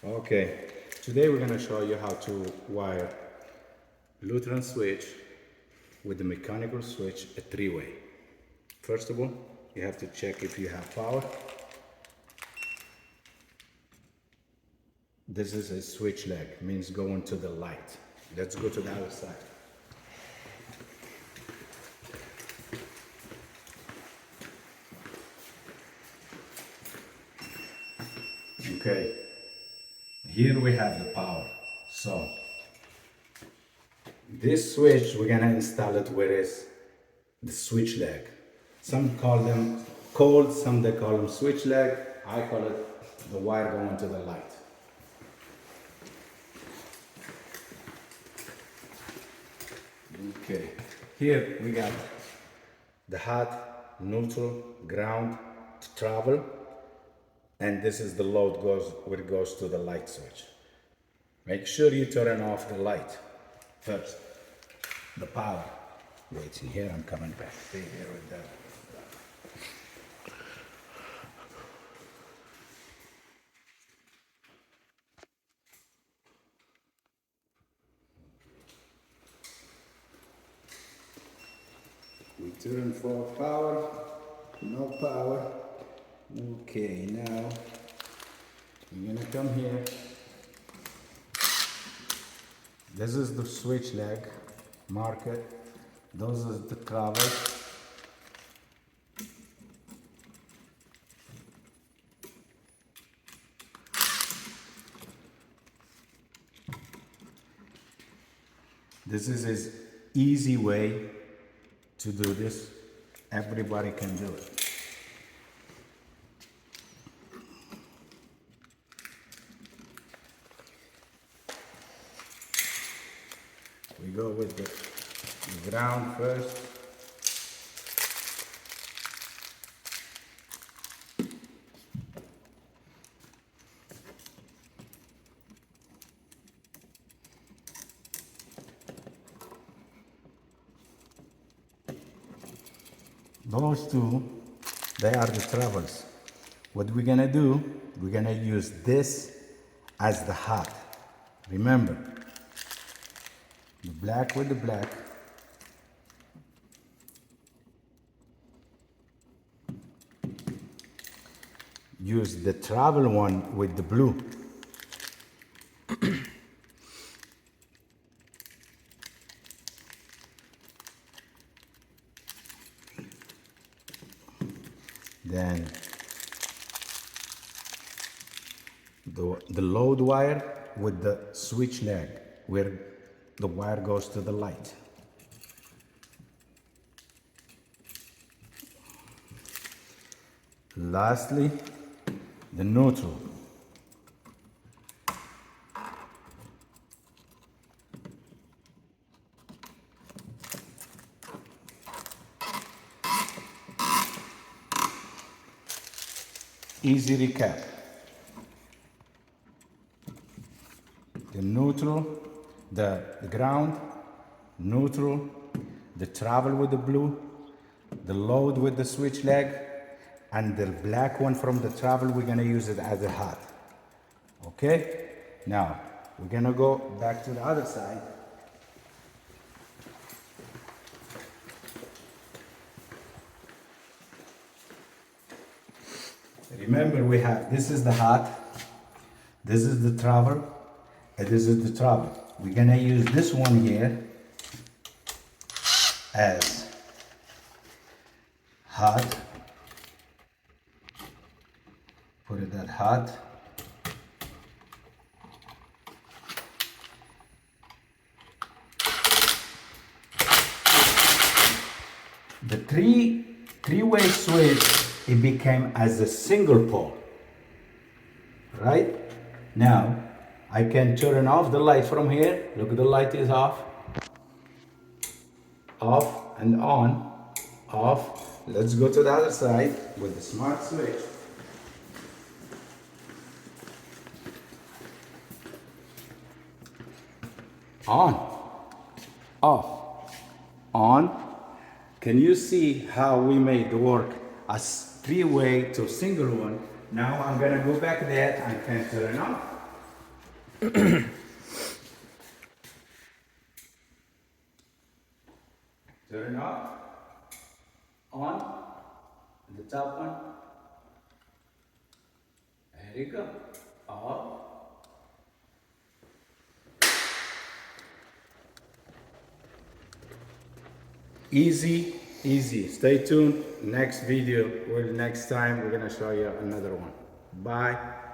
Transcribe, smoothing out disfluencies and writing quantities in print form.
Okay, today we're going to show you how to wire lutron switch with the mechanical switch, a three-way. First of all, you have to check if you have power. This is a switch leg, means going to the light. Let's go to the other side. Okay, here we have the power. So this switch, we're gonna install it where is the switch leg. Some call them cold, some they call them switch leg. I call it the wire going to the light. Okay, here we got the hot, neutral, ground to travel, and this is the load goes where it goes to the light switch. Make sure you turn off the light first. The power. Wait, here I'm coming back. Stay here with that. We turn for power, no power. Okay, now you're gonna come here. This is the switch leg, mark it. Those are the travel. This is an easy way to do this. Everybody can do it. We go with the ground first. Those two, they are the travels. What we're gonna do, we're gonna use this as the hot. Remember, the black with the black. Use the travel one with the blue. Then the load wire with the switch leg where the wire goes to the light. Lastly, the neutral. Easy recap. The neutral, the ground, neutral, the travel with the blue, the load with the switch leg, and the black one from the travel, we're gonna use it as a hot. Okay? Now, we're gonna go back to the other side. Remember, we have, this is the hot, this is the travel, and this is the travel. We're gonna use this one here as hot. Put it at hot. The three-way switch, it became as a single pole. Right? Now, I can turn off the light from here. Look, the light is off. Off and on. Off. Let's go to the other side with the smart switch. On. Off. On. Can you see how we made the work as three-way to single one? Now I'm gonna go back there and can turn off. Turn off, on, the top one. There you go. Off. Easy, easy. Stay tuned. Next video, next time we're gonna show you another one. Bye.